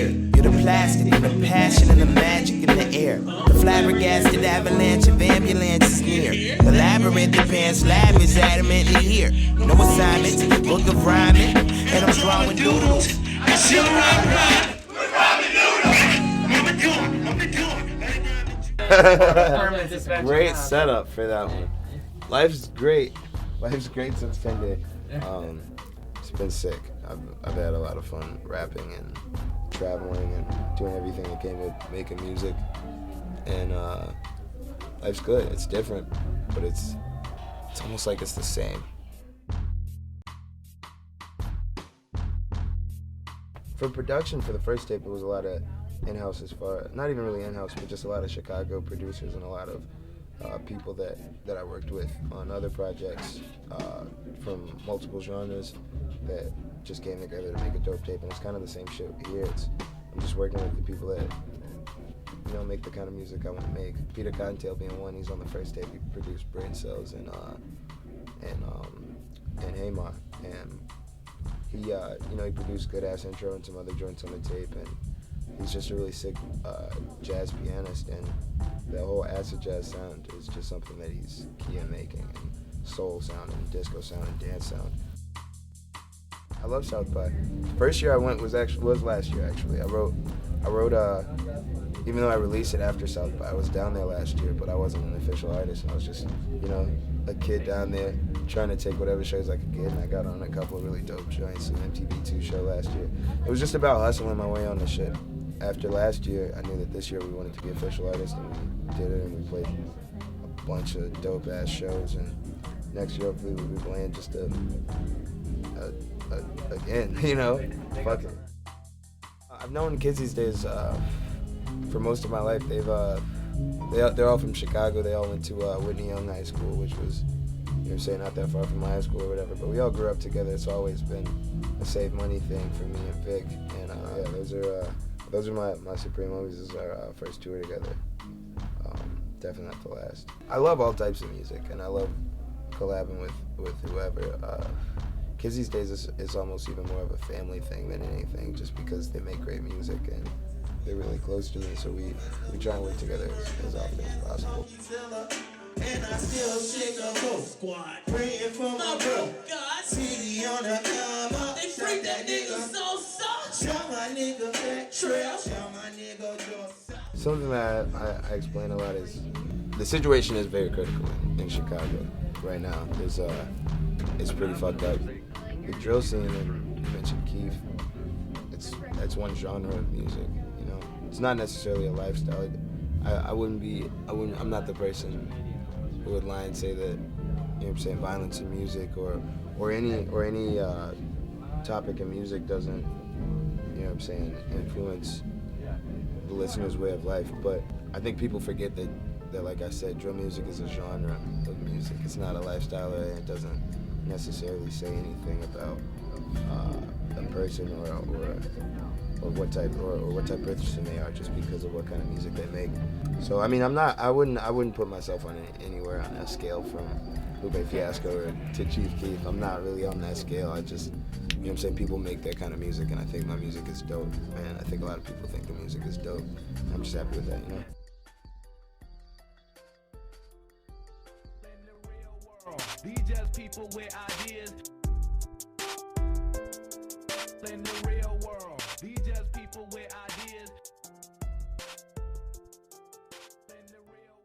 here. You're the plastic and the passion and the magic in the air. The flabbergasted avalanche of ambulances near. The labyrinth of Pan's lab is adamantly here. No assignments, book of rhyming, and I'm drawing doodles. I still rhyme. Great setup for that one. Life's great. Life's great since 10 Day. It's been sick. I've had a lot of fun rapping and traveling and doing everything that came with making music. And life's good. It's different, but it's almost like it's the same. For production, for the first tape, it was a lot of in-house not even really in-house, but just a lot of Chicago producers and a lot of people that I worked with on other projects from multiple genres that just came together to make a dope tape. And it's kind of the same shit here. I'm just working with the people that, make the kind of music I want to make. Peter Cottontail being one, he's on the first tape. He produced Brain Cells and Haymar. And he produced Good Ass Intro and some other joints on the tape. And he's just a really sick jazz pianist, and the whole acid jazz sound is just something that he's key in making, and soul sound and disco sound and dance sound. I love South by. First year I went was last year actually. I wrote even though I released it after South by, I was down there last year, but I wasn't an official artist. I was just, a kid down there trying to take whatever shows I could get, and I got on a couple of really dope joints, an MTV2 show last year. It was just about hustling my way on this shit. After last year, I knew that this year we wanted to be official artists, and we did it, and we played a bunch of dope-ass shows, and next year hopefully we'll be playing just again, fuck it. I've known kids these days for most of my life. They're all from Chicago. They all went to Whitney Young High School, which was, not that far from my high school or whatever, but we all grew up together. It's always been a save money thing for me and Vic, and those are my supreme homies. This is our first tour together. Definitely not the last. I love all types of music, and I love collabing with whoever. Kids these days is almost even more of a family thing than anything, just because they make great music and they're really close to me, so we try and work together as often as possible. And I still shake a whole squad, praying for my bro. CD on the come up, they freak that nigga so soft. Show my nigga back trail, show my nigga door. Something that I explain a lot is the situation is very critical in Chicago right now. It's pretty fucked up. The drill scene, and you mentioned Keith, that's one genre of music. It's not necessarily a lifestyle. I'm not the person who would lie and say that, violence in music or any topic in music doesn't, influence the listener's way of life. But I think people forget that like I said, drill music is a genre of music. It's not a lifestyle, and it doesn't necessarily say anything about a person or what type of person they are, just because of what kind of music they make. So I wouldn't put myself on anywhere on that scale from Lupe Fiasco to Chief Keef. I'm not really on that scale. I just, people make that kind of music, and I think my music is dope, and I think a lot of people think the music is dope. I'm just happy with that, These just people with ideas. In the real